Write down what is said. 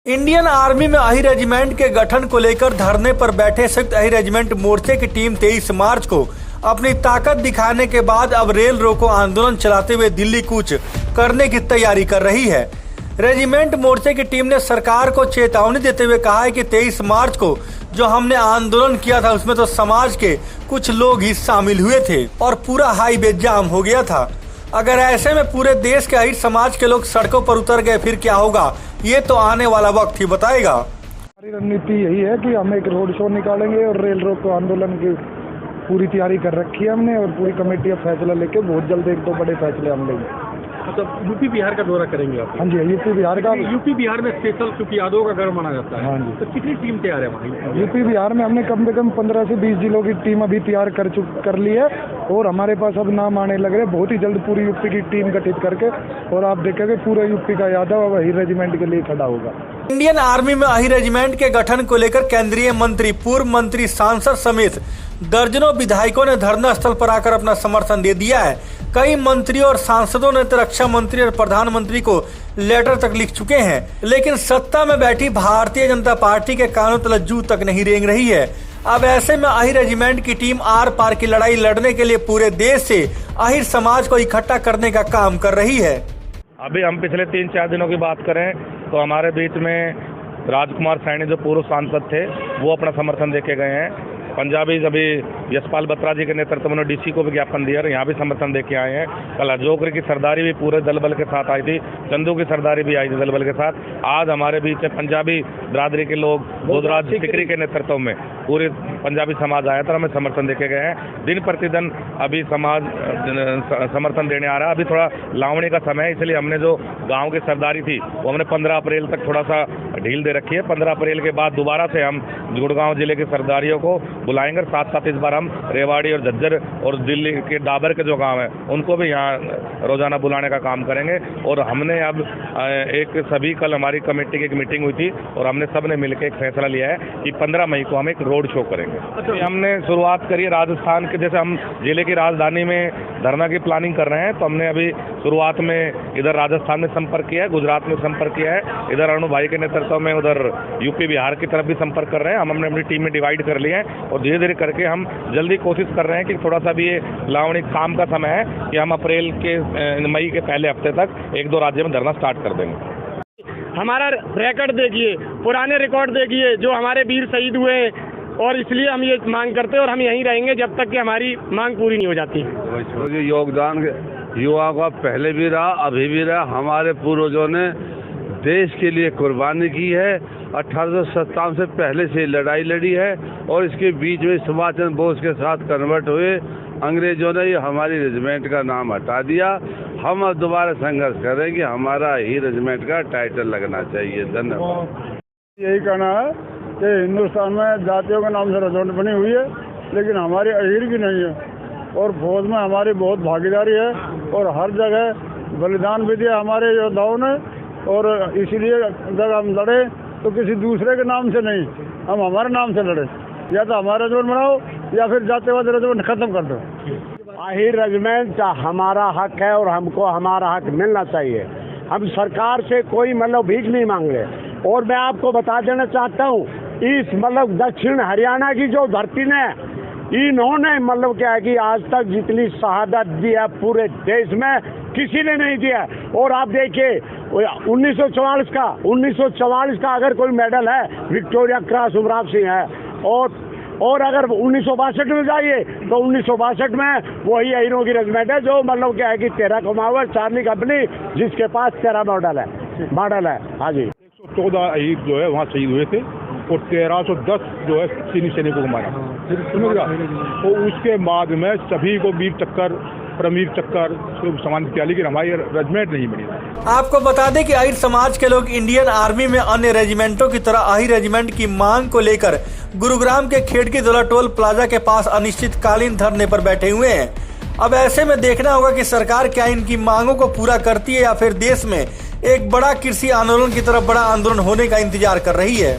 Indian army में अही regiment के गठन को लेकर धरने पर बैठे संयुक्त अही रेजिमेंट मोर्चे की टीम 23 मार्च को अपनी ताकत दिखाने के बाद अब रेल रोको आंदोलन चलाते हुए दिल्ली कूच करने की तैयारी कर रही है। रेजिमेंट मोर्चे की टीम ने सरकार को चेतावनी देते हुए कहा है कि 23 मार्च को जो हमने आंदोलन किया था उसमें तो समाज के कुछ लोग ही शामिल हुए थे और पूरा हाईवे जाम हो गया था। अगर ऐसे में पूरे देश के अहिर समाज के लोग सड़कों पर उतर गए फिर क्या होगा, ये तो आने वाला वक्त ही बताएगा। हमारी रणनीति यही है कि हम एक रोड शो निकालेंगे और रेल रोको आंदोलन की पूरी तैयारी कर रखी है हमने और पूरी कमेटी का फैसला लेके बहुत जल्द एक दो बड़े फैसले हम लेंगे। मतलब यूपी बिहार का दौरा करेंगे आप? हाँ जी, यूपी बिहार का। यूपी बिहार में स्पेशल क्योंकि यादव का गर्व माना जाता है। हाँ जी। तो कितनी टीम तैयार है वहाँ? यूपी बिहार में हमने कम से कम 15 से 20 जिलों की टीम अभी तैयार कर ली है और हमारे पास अब नाम आने लग रहे। बहुत ही जल्द पूरी यूपी की टीम गठित करके और आप देखेंगे पूरे यूपी का यादव अब अही रेजिमेंट के लिए खड़ा होगा। इंडियन आर्मी में अही रेजिमेंट के गठन को लेकर केंद्रीय मंत्री, पूर्व मंत्री, सांसद समेत दर्जनों विधायकों ने धरना स्थल पर आकर अपना समर्थन दे दिया है। कई मंत्रियों और सांसदों ने तो रक्षा मंत्री और प्रधानमंत्री को लेटर तक लिख चुके हैं, लेकिन सत्ता में बैठी भारतीय जनता पार्टी के कानों तले जू तक नहीं रेंग रही है। अब ऐसे में अही रेजिमेंट की टीम आर पार की लड़ाई लड़ने के लिए पूरे देश से अहिर समाज को इकट्ठा करने का काम कर रही है। अभी हम पिछले 3-4 दिनों की बात करें तो हमारे बीच में राजकुमार सैनी जो पूर्व सांसद थे वो अपना समर्थन देके गए हैं। पंजाबी अभी यशपाल बत्रा जी के नेतृत्व में डीसी को भी ज्ञापन दिया और यहाँ भी समर्थन देके आए हैं। कल अजोगरी की सरदारी भी पूरे दल बल के साथ आई थी, चंदू की सरदारी भी आई थी दल बल के साथ। आज हमारे बीच में पंजाबी बिरादरी के लोग बोधराज सिकरी के नेतृत्व में पूरे पंजाबी समाज आया था, हमें समर्थन देके गए हैं। दिन प्रतिदिन अभी समाज समर्थन देने आ रहा है। अभी थोड़ा लावणी का समय है, इसलिए हमने जो गाँव की सरदारी थी वो हमने 15 अप्रैल तक थोड़ा सा ढील दे रखी है। 15 अप्रैल के बाद दोबारा से हम गुड़गांव जिले की सरदारियों को बुलाएंगे। साथ साथ इस बार हम रेवाड़ी और झज्जर और दिल्ली के डाबर के जो गांव हैं उनको भी यहाँ रोजाना बुलाने का काम करेंगे। और हमने अब सभी कल हमारी कमेटी की एक मीटिंग हुई थी और हमने सब ने मिलकर एक फैसला लिया है कि 15 मई को हम एक रोड शो करेंगे। अच्छा। हमने शुरुआत करी राजस्थान के, जैसे हम जिले की राजधानी में धरना की प्लानिंग कर रहे हैं तो हमने अभी शुरुआत में इधर राजस्थान में संपर्क किया है, गुजरात में संपर्क किया है, इधर अनु भाई के नेतृत्व में उधर यूपी बिहार की तरफ भी संपर्क कर रहे हैं। हमने अपनी टीम में डिवाइड कर लिया है और धीरे धीरे करके हम जल्दी कोशिश कर रहे हैं कि थोड़ा सा भी ये लावणी काम का समय है कि हम अप्रैल के मई के पहले हफ्ते तक 1-2 राज्य में धरना स्टार्ट कर देंगे। हमारा रिकॉर्ड देखिए, पुराने रिकॉर्ड देखिए जो हमारे वीर शहीद हुए और इसलिए हम ये मांग करते हैं और हम यहीं रहेंगे जब तक कि हमारी मांग पूरी नहीं हो जाती। योगदान युवा का पहले भी रहा, अभी भी रहा। हमारे पूर्वजों ने देश के लिए कुर्बानी की है। 1857 से पहले से लड़ाई लड़ी है और इसके बीच में सुभाष चंद्र बोस के साथ कन्वर्ट हुए अंग्रेजों ने हमारी रेजिमेंट का नाम हटा दिया। हम अब दोबारा संघर्ष करें कि हमारा ही रेजिमेंट का टाइटल लगना चाहिए। धन्यवाद। यही कहना है कि हिंदुस्तान में जातियों के नाम से रेजिमेंट बनी हुई है लेकिन हमारी अहिर की नहीं है और फौज में हमारी बहुत भागीदारी है और हर जगह बलिदान भी दिया हमारे योद्धाओं ने और इसीलिए जब हम लड़े तो किसी दूसरे के नाम से नहीं, हम हमारे नाम से लड़े। या तो हमारा रेजिमेंट बनाओ या फिर जातिवाद रेजिमेंट खत्म कर दो। अहिर रेजिमेंट हमारा हक है और हमको हमारा हक मिलना चाहिए। हम सरकार से कोई भीख नहीं मांग रहे। और मैं आपको बता देना चाहता हूँ इस दक्षिण हरियाणा की जो धरती ने इन्होंने क्या है कि आज तक जितनी शहादत दी है पूरे देश में किसी ने नहीं दिया। और आप देखिए 1944 का अगर कोई मेडल है विक्टोरिया क्रॉस उमराव सिंह है और अगर 1962 में जाइए तो 1962 में वही अहिरों की रेजिमेंट है जो क्या है कि 13 कमावर चार्ली कंपनी जिसके पास 13 मॉडल है। हाँ जी, 114 अहिर जो है वहाँ शहीद हुए थे और 1310 जो है चीनी सैनिकों को मारा। तो उसके बाद में सभी को वीर चक्कर, परमवीर चक्कर सम्मानित किया, लेकिन हमारी रेजिमेंट नहीं मिली। आपको बता दें कि अहिर समाज के लोग इंडियन आर्मी में अन्य रेजिमेंटों की तरह अहिर रेजिमेंट की मांग को लेकर गुरुग्राम के खेड़की दौला टोल प्लाजा के पास अनिश्चितकालीन धरने पर बैठे हुए हैं। अब ऐसे में देखना होगा कि सरकार क्या इनकी मांगों को पूरा करती है या फिर देश में एक बड़ा कृषि आंदोलन की तरफ बड़ा आंदोलन होने का इंतजार कर रही है।